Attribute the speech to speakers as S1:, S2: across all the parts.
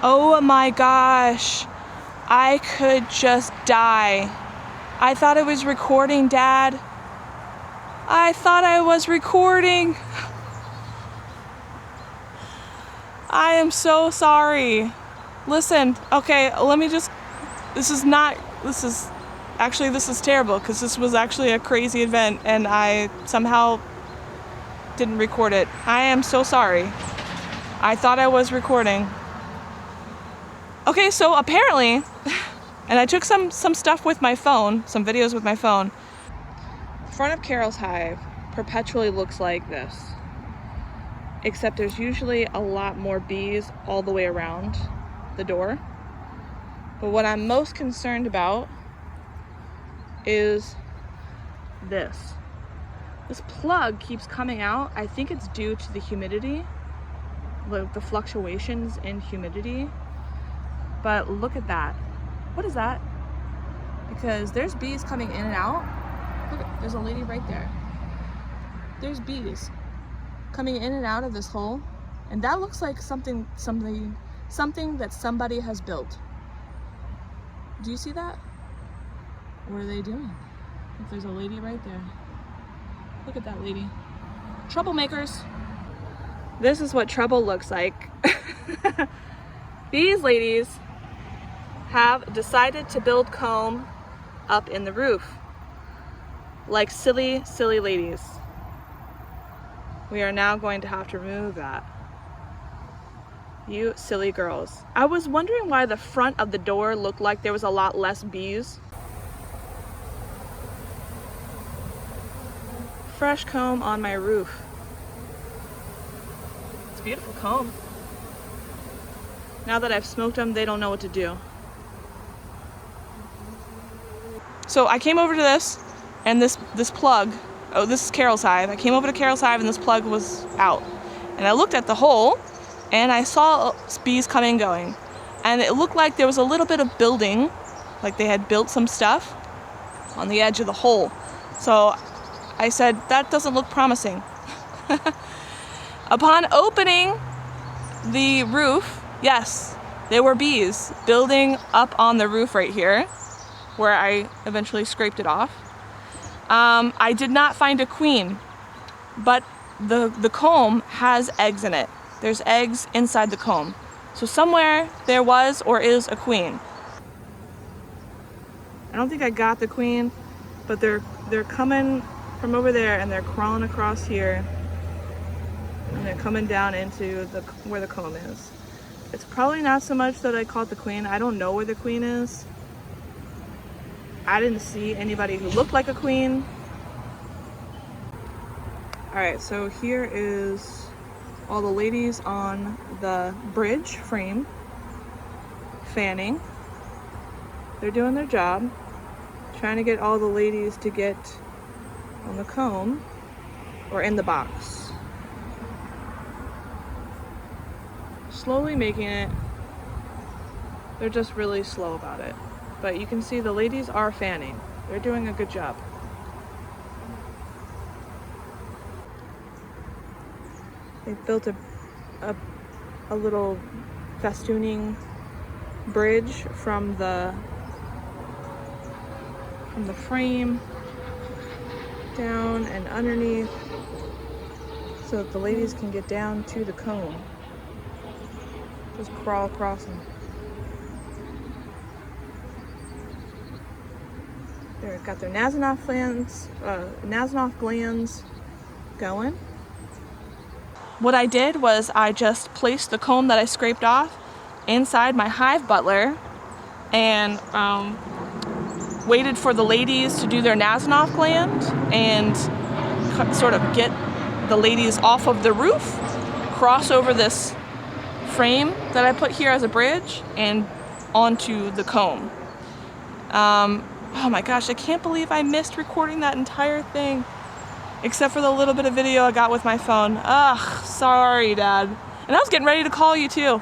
S1: Oh my gosh. I could just die. I thought it was recording, Dad. I thought I was recording. I am so sorry. Listen, okay, let me just, this is terrible because this was actually a crazy event and I somehow didn't record it. I am so sorry. I thought I was recording. Okay, so apparently, and I took some stuff with my phone, some videos with my phone. The front of Carol's hive perpetually looks like this, except there's usually a lot more bees all the way around the door. But what I'm most concerned about is this. This plug keeps coming out. I think it's due to the humidity, the fluctuations in humidity. But look at that. What is that? Because there's bees coming in and out. Look, there's a lady right there. There's bees coming in and out of this hole, and that looks like something that somebody has built. Do you see that? What are they doing? If there's a lady right there. Look at that lady. Troublemakers. This is what trouble looks like. These ladies have decided to build comb up in the roof. Like silly, silly ladies. We are now going to have to remove that. You silly girls. I was wondering why the front of the door looked like there was a lot less bees. Fresh comb on my roof. It's a beautiful comb. Now that I've smoked them, they don't know what to do. So I came over to this, and this plug, oh, this is Carol's hive. I came over to Carol's hive and this plug was out. And I looked at the hole and I saw bees coming and going. And it looked like there was a little bit of building, like they had built some stuff on the edge of the hole. So I said, that doesn't look promising. Upon opening the roof, yes, there were bees building up on the roof right here, where I eventually scraped it off. I did not find a queen, but the comb has eggs in it. There's eggs inside the comb. So somewhere there was or is a queen. I don't think I got the queen, but they're coming from over there and they're crawling across here. And they're coming down into where the comb is. It's probably not so much that I caught the queen. I don't know where the queen is. I didn't see anybody who looked like a queen. Alright, so here is all the ladies on the bridge frame fanning. They're doing their job, trying to get all the ladies to get on the comb or in the box. Slowly making it. They're just really slow about it. But you can see the ladies are fanning. They're doing a good job. They've built a little festooning bridge from the frame down and underneath so that the ladies can get down to the comb. Just crawl across them. They've got their Nasonov glands going. What I did was I just placed the comb that I scraped off inside my hive butler and waited for the ladies to do their Nasonov gland and sort of get the ladies off of the roof, cross over this frame that I put here as a bridge and onto the comb. Oh my gosh, I can't believe I missed recording that entire thing. Except for the little bit of video I got with my phone. Ugh, sorry, Dad. And I was getting ready to call you too.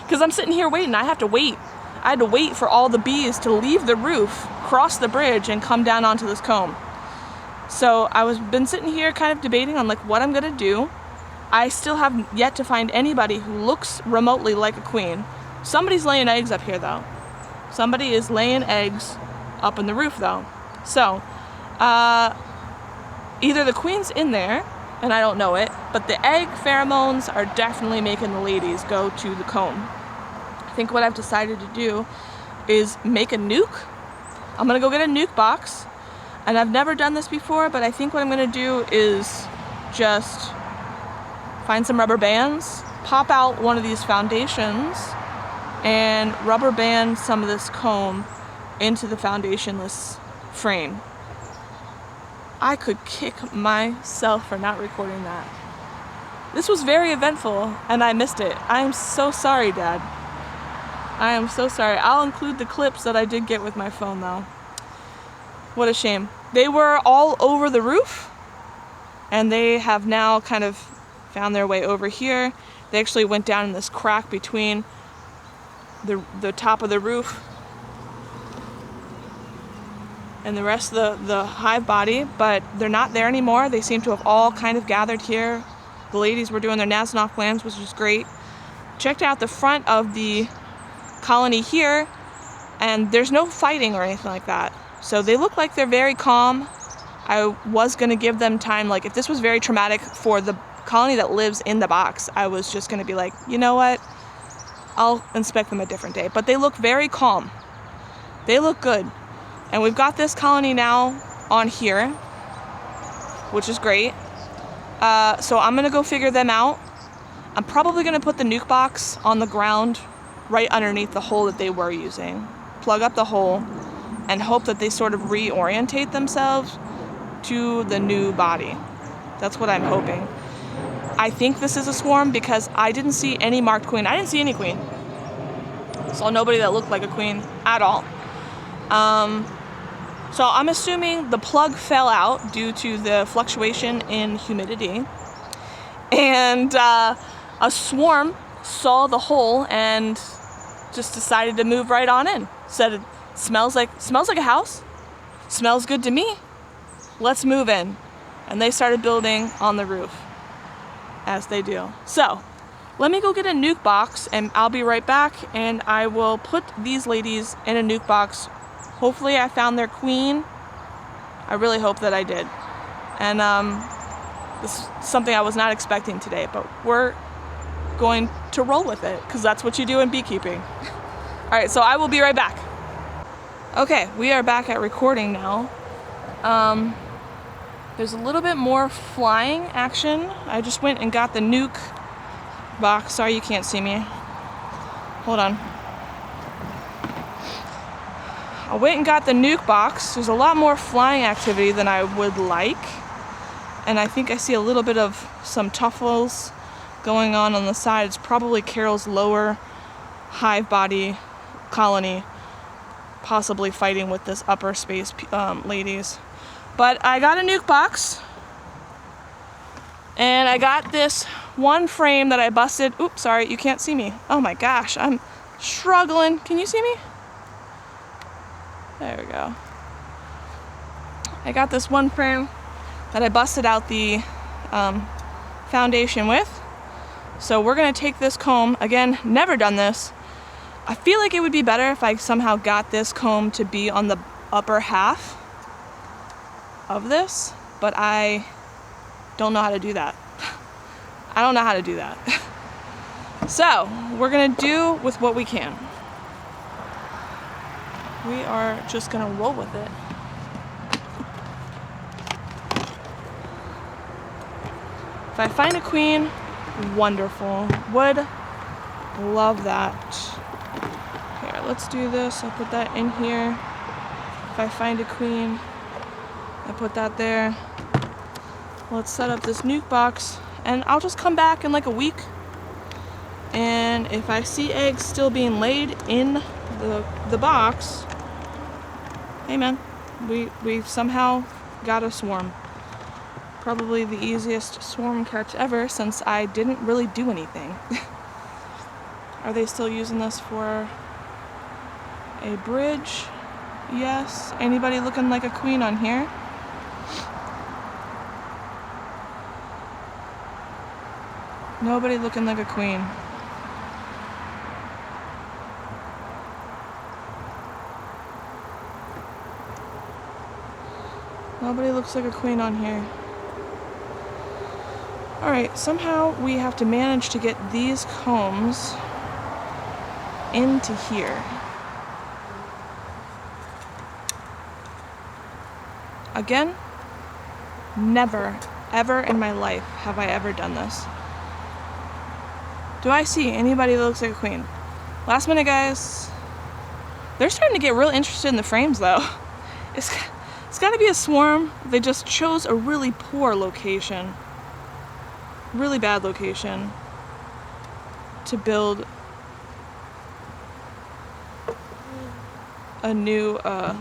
S1: Because I'm sitting here waiting. I have to wait. I had to wait for all the bees to leave the roof, cross the bridge, and come down onto this comb. So been sitting here kind of debating on like what I'm gonna do. I still have yet to find anybody who looks remotely like a queen. Somebody's laying eggs up here though. Somebody is laying eggs up in the roof though. So, either the queen's in there, and I don't know it, but the egg pheromones are definitely making the ladies go to the comb. I think what I've decided to do is make a nuke. I'm gonna go get a nuke box, and I've never done this before, but I think what I'm gonna do is just find some rubber bands, pop out one of these foundations, and rubber band some of this comb into the foundationless frame. I could kick myself for not recording that. This was very eventful and I missed it. I am so sorry, Dad. I am so sorry. I'll include the clips that I did get with my phone though. What a shame. They were all over the roof and they have now kind of found their way over here. They actually went down in this crack between the top of the roof and the rest of the hive body, but they're not there anymore. They seem to have all kind of gathered here. The ladies were doing their Nasonov plans, which was great. Checked out the front of the colony here, and there's no fighting or anything like that. So they look like they're very calm. I was gonna give them time, like if this was very traumatic for the colony that lives in the box, I was just gonna be like, you know what? I'll inspect them a different day. But they look very calm. They look good. And we've got this colony now on here, which is great. So I'm gonna go figure them out. I'm probably gonna put the nuke box on the ground right underneath the hole that they were using. Plug up the hole and hope that they sort of reorientate themselves to the new body. That's what I'm hoping. I think this is a swarm because I didn't see any marked queen. I didn't see any queen. Saw nobody that looked like a queen at all. So I'm assuming the plug fell out due to the fluctuation in humidity. And a swarm saw the hole and just decided to move right on in. Said it smells like a house. Smells good to me. Let's move in. And they started building on the roof, as they do. So let me go get a nuke box and I'll be right back, and I will put these ladies in a nuke box. Hopefully I found their queen. I really hope that I did. And this is something I was not expecting today, but we're going to roll with it because that's what you do in beekeeping. All right, so I will be right back. Okay, we are back at recording now. There's a little bit more flying action. I just went and got the nuke box. Sorry you can't see me. Hold on. I went and got the nuke box. There's a lot more flying activity than I would like. And I think I see a little bit of some tuffles going on the side. It's probably Carol's lower hive body colony, possibly fighting with this upper space ladies. But I got a nuke box, and I got this one frame that I busted. Oops, sorry, you can't see me. Oh my gosh, I'm struggling. Can you see me? There we go. I got this one frame that I busted out the foundation with. So we're gonna take this comb, again, never done this. I feel like it would be better if I somehow got this comb to be on the upper half of this, but I don't know how to do that. I don't know how to do that. So we're gonna do with what we can. We are just gonna roll with it. If I find a queen, wonderful. Would love that. Here, let's do this. I'll put that in here. If I find a queen, I put that there. Let's set up this nuke box, and I'll just come back in like a week. And if I see eggs still being laid in the box, hey man, we've somehow got a swarm. Probably the easiest swarm catch ever since I didn't really do anything. Are they still using this for a bridge? Yes. Anybody looking like a queen on here? Nobody looking like a queen. Nobody looks like a queen on here. Alright, somehow we have to manage to get these combs into here. Again, never, ever in my life have I ever done this. Do I see anybody that looks like a queen? Last minute, guys. They're starting to get real interested in the frames, though. It's got to be a swarm. They just chose a really poor location. Really bad location to build a new, does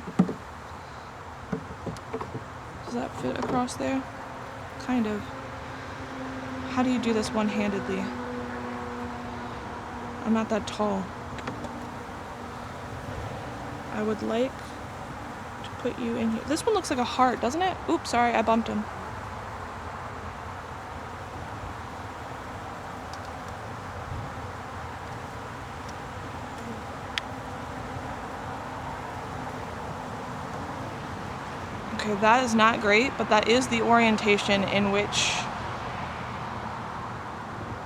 S1: that fit across there? Kind of. How do you do this one-handedly? I'm not that tall. I would like to put you in here. This one looks like a heart, doesn't it? Oops, sorry, I bumped him. Okay, that is not great, but that is the orientation in which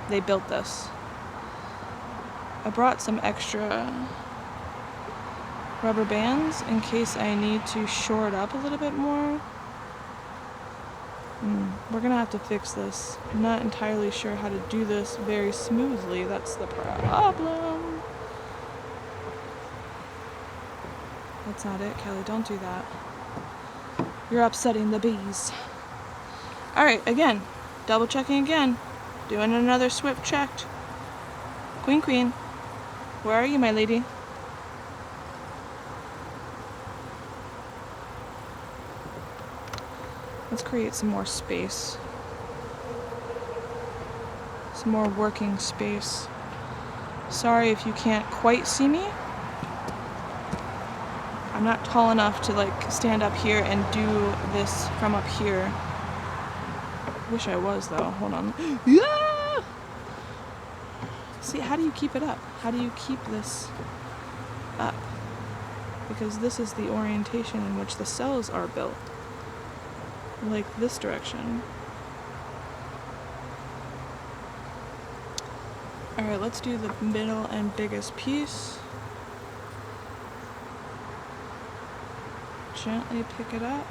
S1: they built this. I brought some extra rubber bands in case I need to shore it up a little bit more. We're gonna have to fix this. I'm not entirely sure how to do this very smoothly. That's the problem. That's not it, Kelly. Don't do that. You're upsetting the bees. Alright, again. Double checking again. Doing another swift check. Queen, queen. Where are you, my lady? Let's create some more space. Some more working space. Sorry if you can't quite see me. I'm not tall enough to like stand up here and do this from up here. Wish I was though. Hold on. Yeah! See, how do you keep it up? How do you keep this up? Because this is the orientation in which the cells are built. Like this direction. Alright, let's do the middle and biggest piece. Gently pick it up.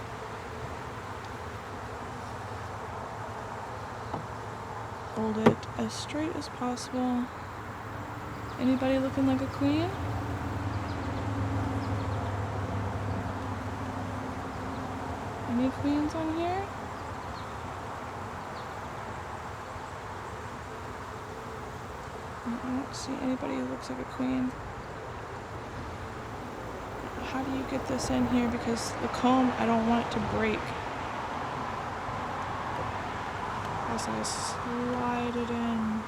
S1: Hold it as straight as possible. Anybody looking like a queen? Any queens on here? I don't see anybody who looks like a queen. How do you get this in here? Because the comb, I don't want it to break. As I slide it in.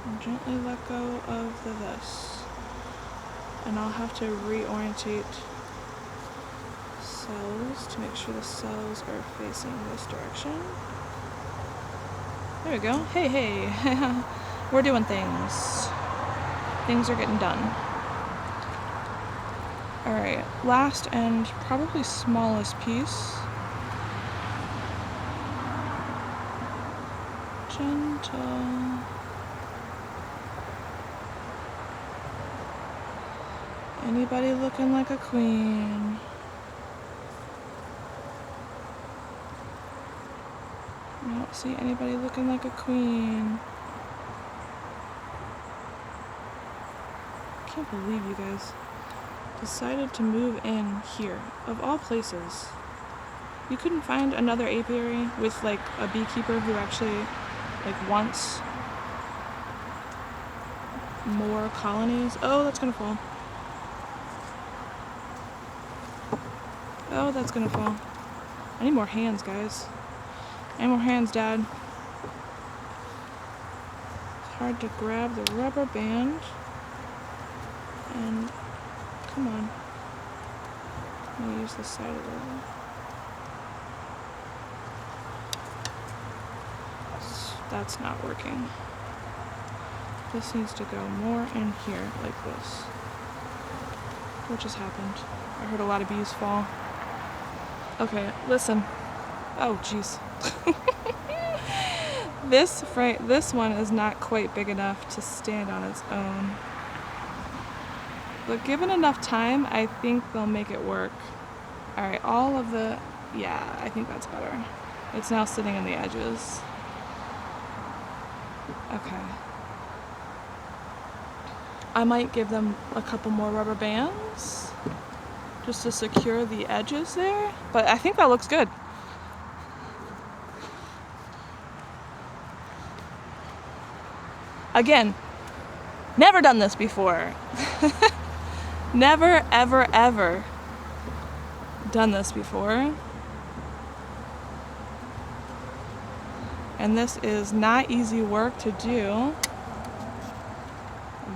S1: And gently let go of the this. And I'll have to reorientate cells to make sure the cells are facing this direction. There we go. Hey, hey. We're doing things. Things are getting done. Alright, last and probably smallest piece. Gentle. Anybody looking like a queen? I don't see anybody looking like a queen. I can't believe you guys decided to move in here. Of all places. You couldn't find another apiary with like a beekeeper who actually like wants more colonies. Oh, that's gonna fall. Oh, that's gonna fall. I need more hands, guys. I need more hands, Dad. It's hard to grab the rubber band. And come on. I'm gonna use this side of it. That's not working. This needs to go more in here, like this. What just happened? I heard a lot of bees fall. Okay, listen. Oh, jeez. This one is not quite big enough to stand on its own. But given enough time, I think they'll make it work. Alright, yeah, I think that's better. It's now sitting on the edges. Okay. I might give them a couple more rubber bands just to secure the edges there, but I think that looks good. Again, never done this before. Never, ever, ever done this before. And this is not easy work to do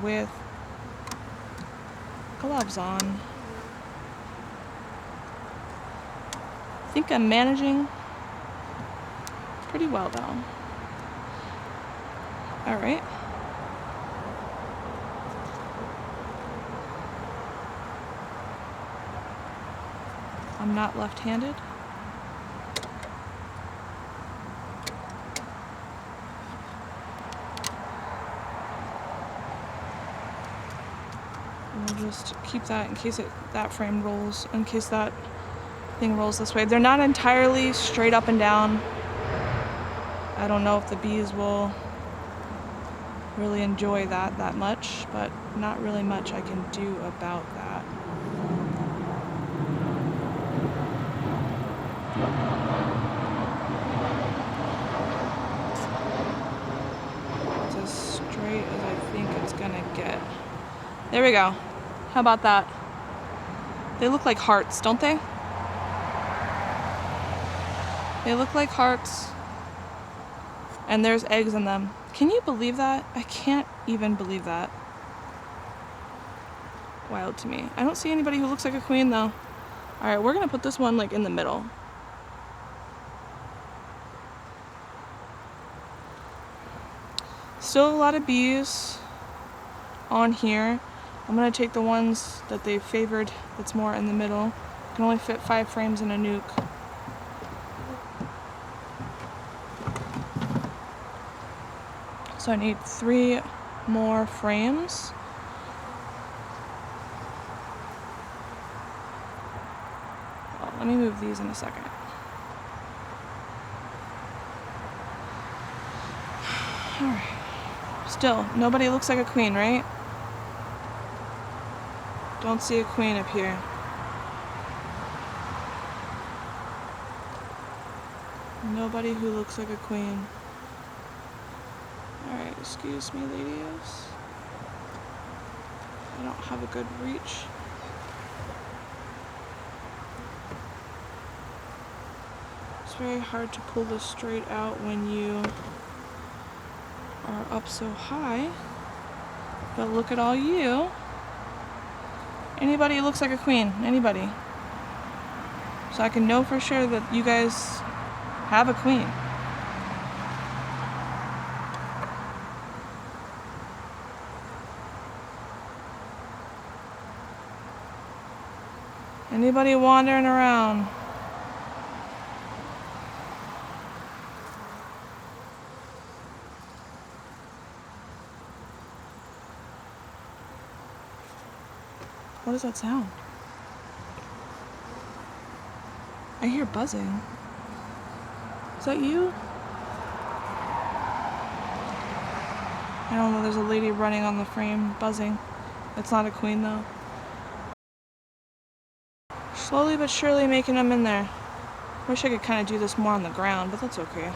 S1: with gloves on. I think I'm managing pretty well though. All right. I'm not left-handed. We'll just keep that in case that frame rolls, in case that thing rolls this way. They're not entirely straight up and down. I don't know if the bees will really enjoy that much, but not really much I can do about that. It's as straight as I think it's gonna get. There we go. How about that? They look like hearts, don't they? They look like hearts. And there's eggs in them. Can you believe that? I can't even believe that. Wild to me. I don't see anybody who looks like a queen though. Alright, we're gonna put this one like in the middle. Still a lot of bees on here. I'm gonna take the ones that they favored that's more in the middle. Can only fit 5 frames in a nuke. So I need 3 more frames. Well, let me move these in a second. Alright. Still, nobody looks like a queen, right? Don't see a queen up here. Nobody who looks like a queen. Alright, excuse me, ladies. I don't have a good reach. It's very hard to pull this straight out when you are up so high. But look at all you. Anybody who looks like a queen. Anybody. So I can know for sure that you guys have a queen. Anybody wandering around? What is that sound? I hear buzzing. Is that you? I don't know, there's a lady running on the frame, buzzing. It's not a queen though. Slowly but surely making them in there. Wish I could kind of do this more on the ground, but that's okay.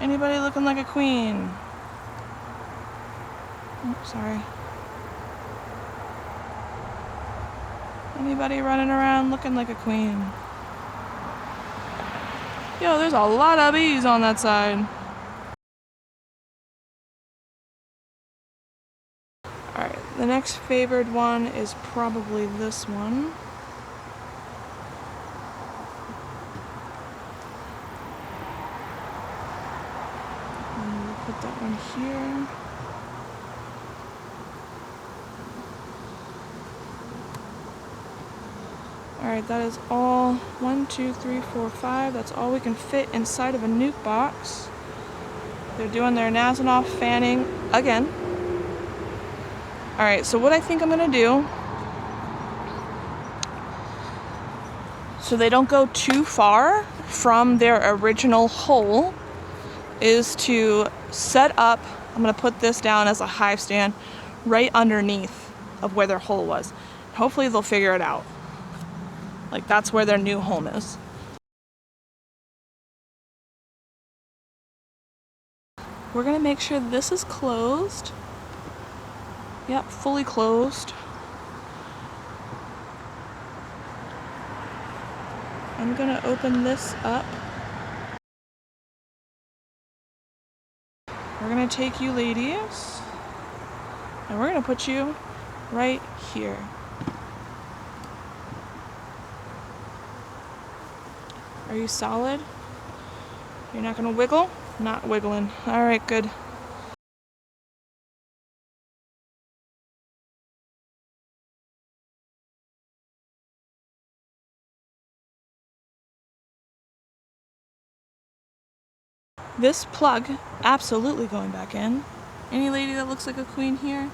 S1: Anybody looking like a queen? Oh, sorry. Anybody running around looking like a queen? Yo, there's a lot of bees on that side. Alright, the next favored one is probably this one. And we'll put that one here. Alright, that is all. 1, 2, 3, 4, 5. That's all we can fit inside of a nuke box. They're doing their Nasanov fanning again. Alright, so what I think I'm going to do, so they don't go too far from their original hole, is to set up, I'm going to put this down as a hive stand right underneath of where their hole was. Hopefully they'll figure it out. Like, that's where their new home is. We're going to make sure this is closed. Yep, fully closed. I'm going to open this up. We're going to take you ladies, and we're going to put you right here. Are you solid? You're not going to wiggle? Not wiggling. All right, good. This plug, absolutely going back in. Any lady that looks like a queen here?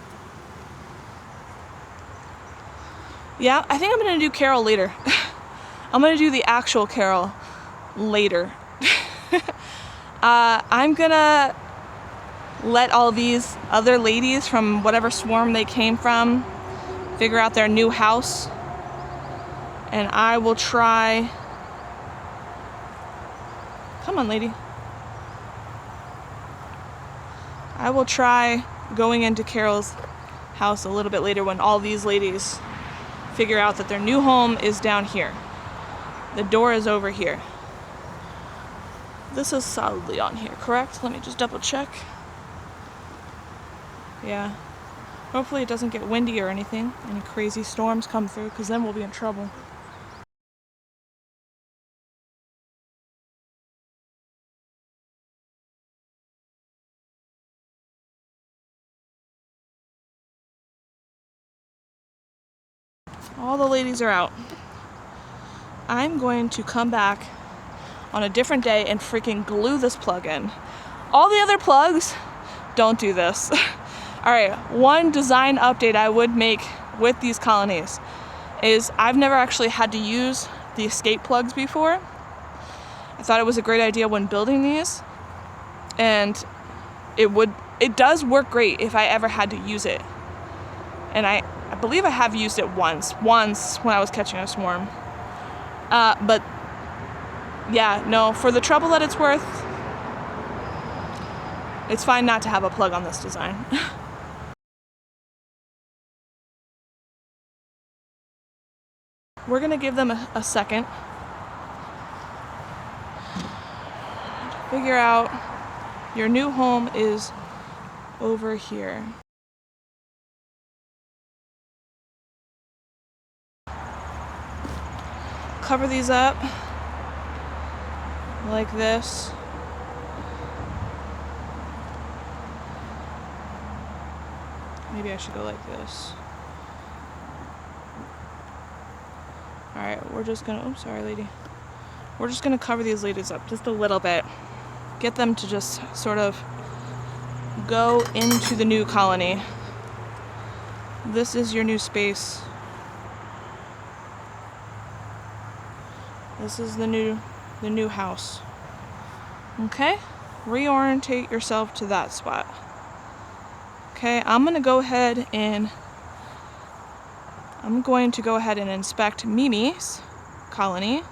S1: Yeah, I think I'm going to do Carol later. I'm going to do the actual Carol later. I'm going to let all these other ladies from whatever swarm they came from figure out their new house. And I will try... Come on, lady. I will try going into Carol's house a little bit later when all these ladies figure out that their new home is down here. The door is over here. This is solidly on here, correct? Let me just double check. Yeah. Hopefully it doesn't get windy or anything. Any crazy storms come through, because then we'll be in trouble. All the ladies are out. I'm going to come back on a different day and freaking glue this plug in. All the other plugs don't do this. Alright, one design update I would make with these colonies is I've never actually had to use the escape plugs before. I thought it was a great idea when building these, and it does work great if I ever had to use it. And I believe I have used it once when I was catching a swarm. But yeah, no, for the trouble that it's worth, it's fine not to have a plug on this design. We're gonna give them a second to figure out your new home is over here. Cover these up like this. Maybe I should go like this. Alright, we're just gonna, oh, sorry lady. We're just gonna cover these ladies up just a little bit. Get them to just sort of go into the new colony. This is your new space. This is the new house. Okay? Reorientate yourself to that spot. Okay, I'm going to go ahead and inspect Mimi's colony.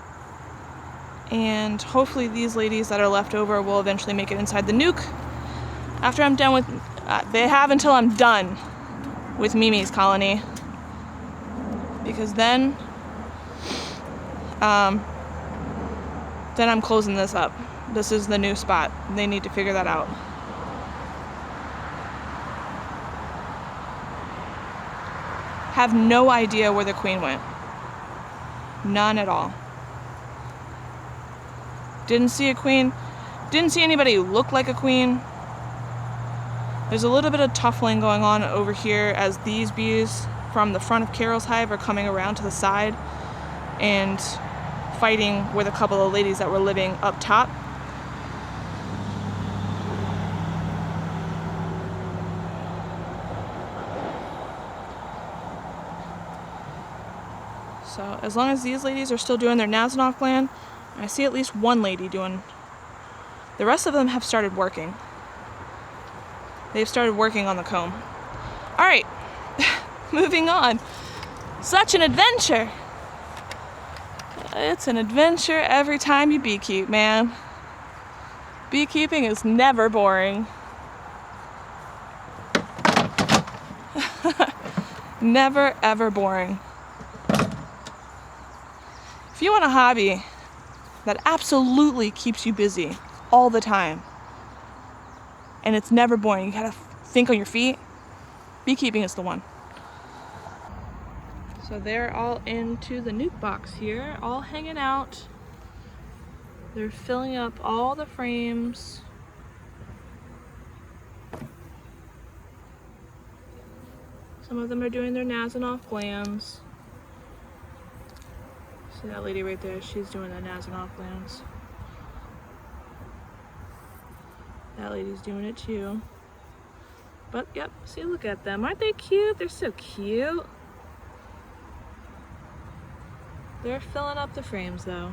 S1: And hopefully these ladies that are left over will eventually make it inside the nuke. After I'm done with... they have until I'm done with Mimi's colony. Because then I'm closing this up. This is the new spot. They need to figure that out. Have no idea where the queen went. None at all. Didn't see a queen. Didn't see anybody who looked like a queen. There's a little bit of tuffling going on over here as these bees from the front of Carol's hive are coming around to the side. and fighting with a couple of ladies that were living up top. So as long as these ladies are still doing their Nasonov gland, I see at least one lady doing. The rest of them have started working. They've started working on the comb. All right, moving on. Such an adventure. It's an adventure every time you beekeep, man. Beekeeping is never boring. Never ever boring. If you want a hobby that absolutely keeps you busy all the time, and it's never boring, you gotta think on your feet, beekeeping is the one. So they're all into the nuke box here, all hanging out. They're filling up all the frames. Some of them are doing their Nasonov glands. See that lady right there? She's doing the Nasonov glands. That lady's doing it too. But yep, see, look at them. Aren't they cute? They're so cute. They're filling up the frames though.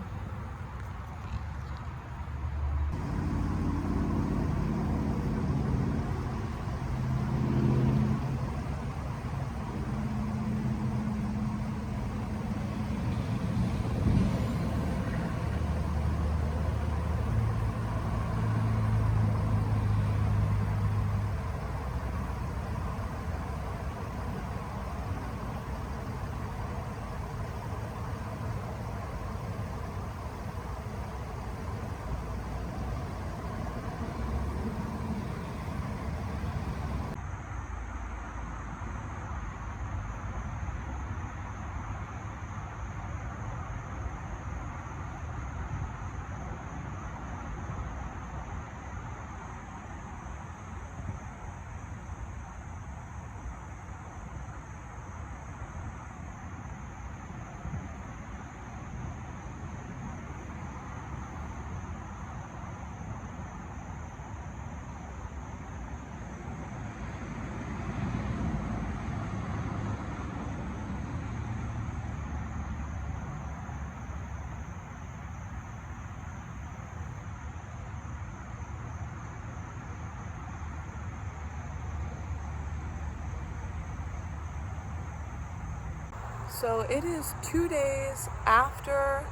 S1: So it is 2 days after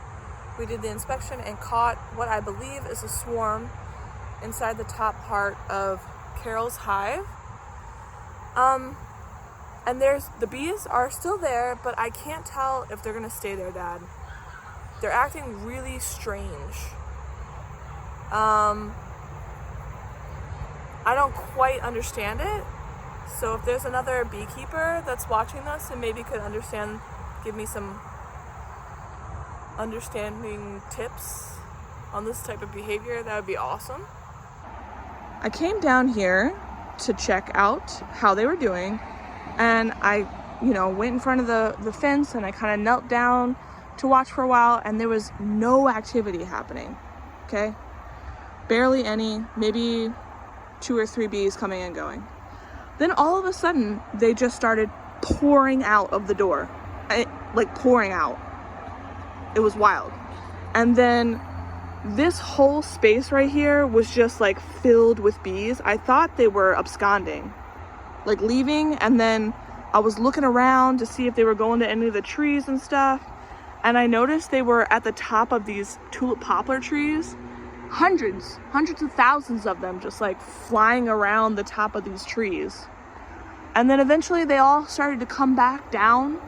S1: we did the inspection and caught what I believe is a swarm inside the top part of Carol's hive. And the bees are still there, but I can't tell if they're gonna stay there, Dad. They're acting really strange. I don't quite understand it. So if there's another beekeeper that's watching this and maybe could give me some understanding tips on this type of behavior, that would be awesome. I came down here to check out how they were doing, and I, went in front of the fence and I kind of knelt down to watch for a while, and there was no activity happening, okay? Barely any, maybe 2 or 3 bees coming and going. Then all of a sudden, they just started pouring out of the door. Pouring out. It was wild. And then this whole space right here was just filled with bees. I thought they were absconding, leaving, and then I was looking around to see if they were going to any of the trees and stuff, and I noticed they were at the top of these tulip poplar trees. Hundreds of thousands of them just flying around the top of these trees. And then eventually they all started to come back down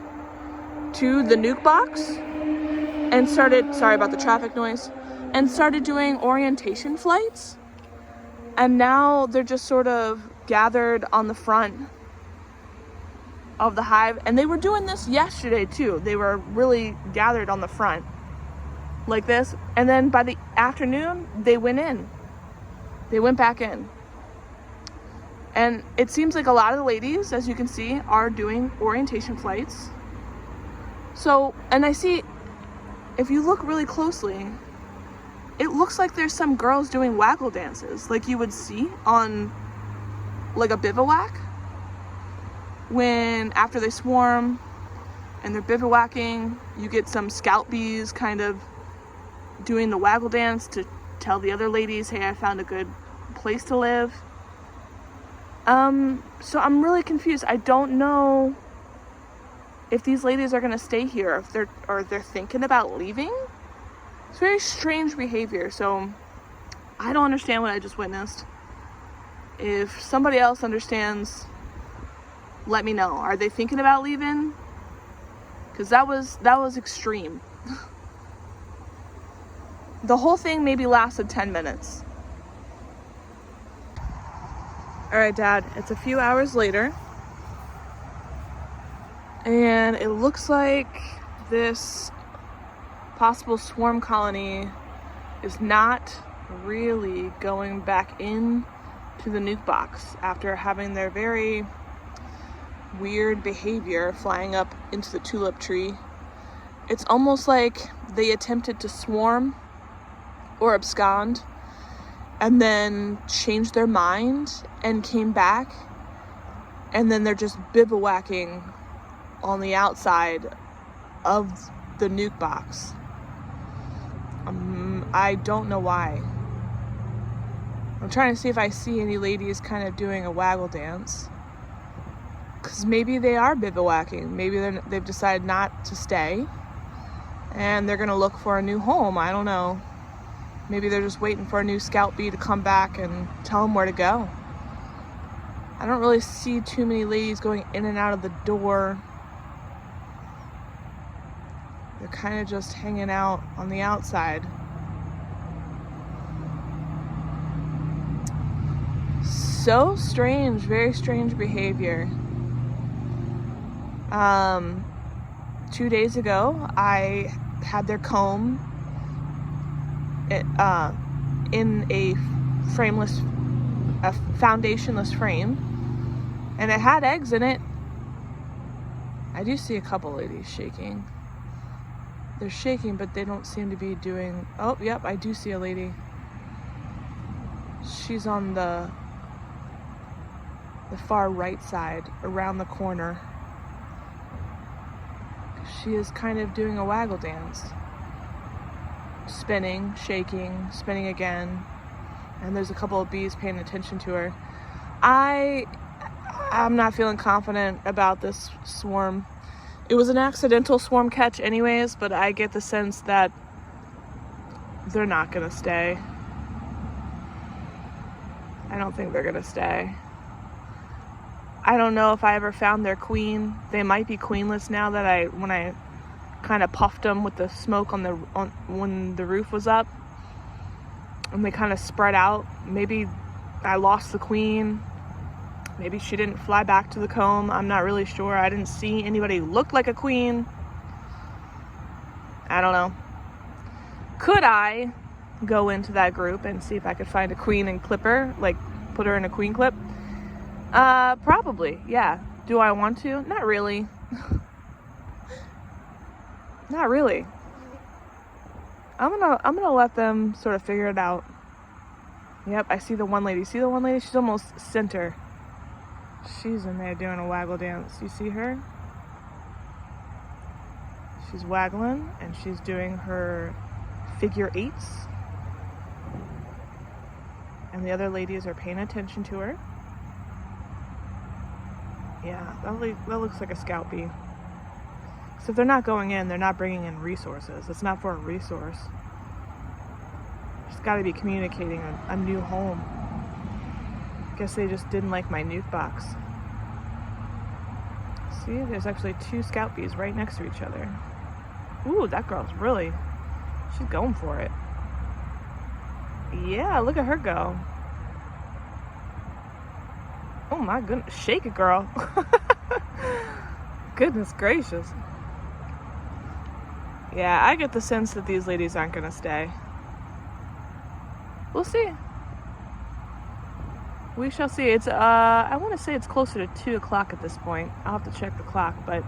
S1: to the nuke box and started, sorry about the traffic noise, and started doing orientation flights. And now they're just sort of gathered on the front of the hive. And they were doing this yesterday too. They were really gathered on the front like this. And then by the afternoon, they went in. They went back in. And it seems like a lot of the ladies, as you can see, are doing orientation flights. So, and I see if you look really closely, it looks like there's some girls doing waggle dances like you would see on like a bivouac when after they swarm and they're bivouacking, you get some scout bees kind of doing the waggle dance to tell the other ladies, hey, I found a good place to live. So I'm really confused. I don't know if these ladies are gonna stay here, if they're thinking about leaving. It's very strange behavior, so I don't understand what I just witnessed. If somebody else understands, let me know. Are they thinking about leaving? Because that was extreme. The whole thing maybe lasted 10 minutes. All right, Dad, it's a few hours later. And it looks like this possible swarm colony is not really going back in to the nuke box after having their very weird behavior flying up into the tulip tree. It's almost like they attempted to swarm or abscond and then changed their mind and came back, and then they're just bivouacking on the outside of the nuke box. I don't know why. I'm trying to see if I see any ladies kind of doing a waggle dance. Because maybe they are bivouacking. Maybe they've decided not to stay. And they're going to look for a new home. I don't know. Maybe they're just waiting for a new scout bee to come back and tell them where to go. I don't really see too many ladies going in and out of the door. They're kind of just hanging out on the outside. So strange, very strange behavior. 2 days ago, I had their comb in a foundationless frame, and it had eggs in it. I do see a couple ladies shaking. They're shaking, but they don't seem to be doing... Oh, yep, I do see a lady. She's on the far right side, around the corner. She is kind of doing a waggle dance. Spinning, shaking, spinning again. And there's a couple of bees paying attention to her. I'm not feeling confident about this swarm. It was an accidental swarm catch anyways, but I get the sense that they're not gonna stay. I don't think they're gonna stay. I don't know if I ever found their queen. They might be queenless now that when I kind of puffed them with the smoke when the roof was up, and they kind of spread out. Maybe I lost the queen. Maybe she didn't fly back to the comb. I'm not really sure. I didn't see anybody who looked like a queen. I don't know. Could I go into that group and see if I could find a queen and clip her? Like, put her in a queen clip? Probably, yeah. Do I want to? Not really. Not really. I'm gonna let them sort of figure it out. Yep, I see the one lady. See the one lady? She's almost center. She's in there doing a waggle dance. You see her? She's waggling and she's doing her figure eights. And the other ladies are paying attention to her. Yeah, that looks like a scout bee. So if they're not going in, they're not bringing in resources. It's not for a resource. Just got to be communicating a new home. Guess they just didn't like my nuke box. See, there's actually 2 scout bees right next to each other. Ooh, that girl's she's going for it. Yeah, look at her go. Oh my goodness, shake it, girl. Goodness gracious. Yeah, I get the sense that these ladies aren't gonna stay. We'll see. We shall see. It's I want to say it's closer to 2 o'clock at this point. I'll have to check the clock, but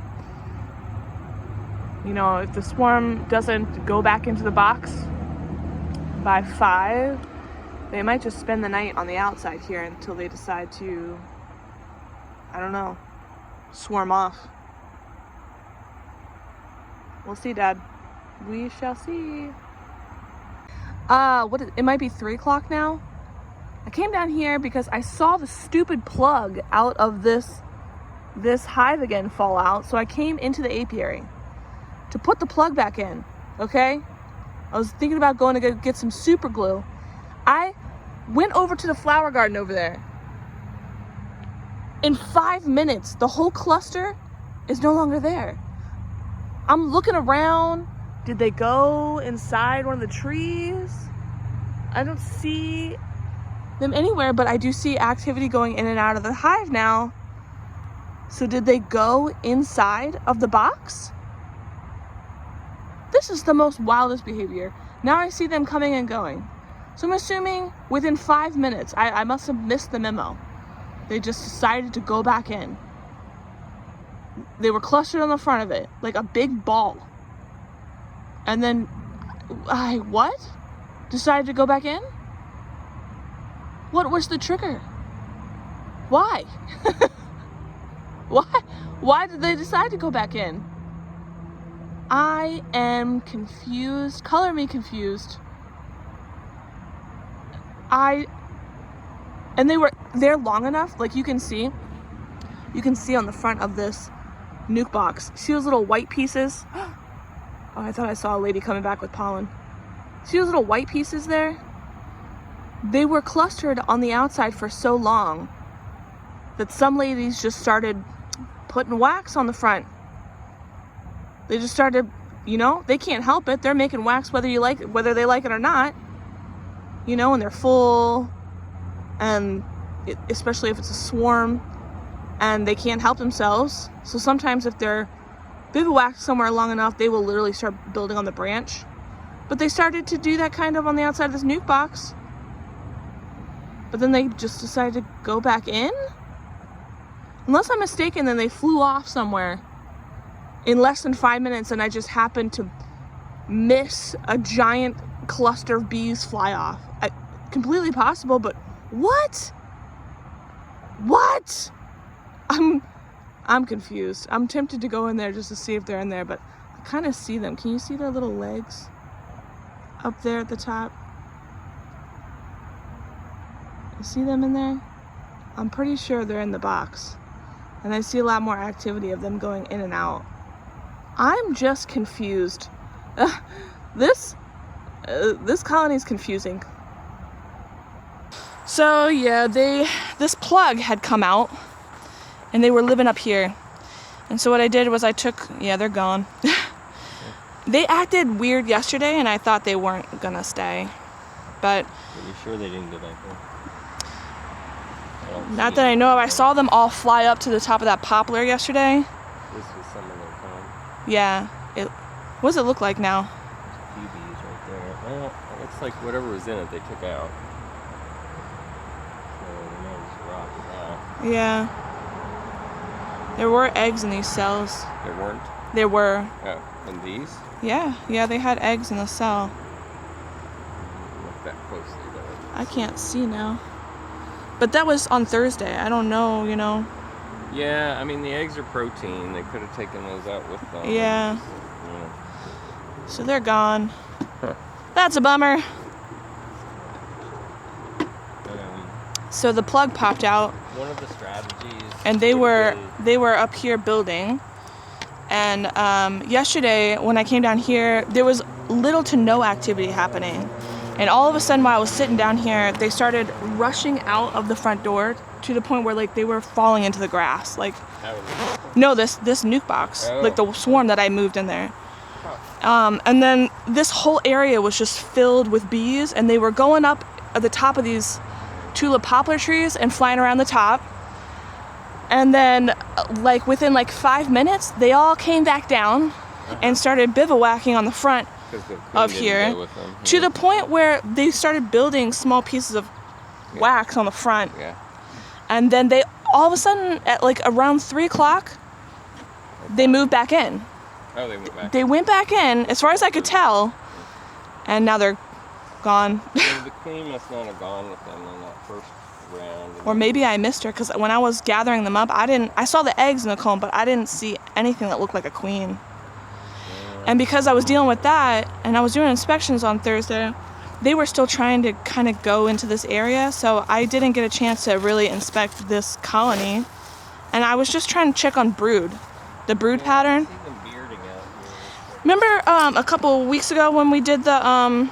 S1: you know, if the swarm doesn't go back into the box by 5, they might just spend the night on the outside here until they decide to, I don't know, swarm off. We'll see, Dad. We shall see. It might be 3 o'clock now. I came down here because I saw the stupid plug out of this hive again fall out. So I came into the apiary to put the plug back in, okay? I was thinking about going to go get some super glue. I went over to the flower garden over there. In 5 minutes, the whole cluster is no longer there. I'm looking around. Did they go inside one of the trees? I don't see them anywhere, but I do see activity going in and out of the hive now. So did they go inside of the box? This is the most wildest behavior. Now I see them coming and going. So I'm assuming within 5 minutes, I must have missed the memo. They just decided to go back in. They were clustered on the front of it, like a big ball. And then, what? Decided to go back in? What was the trigger? Why? Why did they decide to go back in? I am confused. Color me confused. And they were there long enough, like you can see on the front of this nuke box. See those little white pieces? Oh, I thought I saw a lady coming back with pollen. See those little white pieces there? They were clustered on the outside for so long that some ladies just started putting wax on the front. They just started, you know, they can't help it. They're making wax whether they like it or not. You know, and they're full, and especially if it's a swarm, and they can't help themselves. So sometimes if they're bivouacked somewhere long enough, they will literally start building on the branch. But they started to do that kind of on the outside of this nuke box. But then they just decided to go back in? Unless I'm mistaken, then they flew off somewhere in less than 5 minutes, and I just happened to miss a giant cluster of bees fly off. Completely possible, but what? What? I'm confused. I'm tempted to go in there just to see if they're in there, but I kind of see them. Can you see their little legs up there at the top? You see them in there? I'm pretty sure they're in the box. And I see a lot more activity of them going in and out. I'm just confused. This colony is confusing. So yeah, this plug had come out and they were living up here. And so what I did was they're gone. They acted weird yesterday and I thought they weren't gonna stay. But
S2: are you sure they didn't go back there?
S1: Not that I know of. I saw them all fly up to the top of that poplar yesterday.
S2: This was some of their time.
S1: Yeah. What does it look like now?
S2: There's a few bees right there. Well, it looks like whatever was in it they took out. So the name's rotten now.
S1: Yeah. There were eggs in these cells.
S2: There weren't?
S1: There were.
S2: Oh, in these?
S1: Yeah, they had eggs in the cell.
S2: Look that closely though.
S1: I can't see now. But that was on Thursday. I don't know, you know.
S2: Yeah, I mean the eggs are protein. They could have taken those out with them.
S1: Yeah.
S2: Yeah.
S1: So they're gone. That's a bummer. So the plug popped out.
S2: One of the strategies.
S1: And they were up here building. And yesterday when I came down here, there was little to no activity happening. And all of a sudden while I was sitting down here, they started rushing out of the front door to the point where like they were falling into the grass. Like, no, this nuke box, like the swarm that I moved in there. And then this whole area was just filled with bees, and they were going up at the top of these tulip poplar trees and flying around the top. And then like within like 5 minutes, they all came back down and started bivouacking on the front of here, to the point where they started building small pieces of wax on the front.
S2: Yeah.
S1: And then they all of a sudden at like around 3 o'clock they moved back in.
S2: Oh, they went back.
S1: They went back in, as far as I could tell, and now they're gone.
S2: So the queen must not have gone with them in that first round.
S1: Or maybe I missed her, because when I was gathering them up, I saw the eggs in the comb, but I didn't see anything that looked like a queen. And because I was dealing with that, and I was doing inspections on Thursday, they were still trying to kind of go into this area, so I didn't get a chance to really inspect this colony. And I was just trying to check on brood, the brood pattern.
S2: I see them bearding out here.
S1: Remember a couple weeks ago when we did the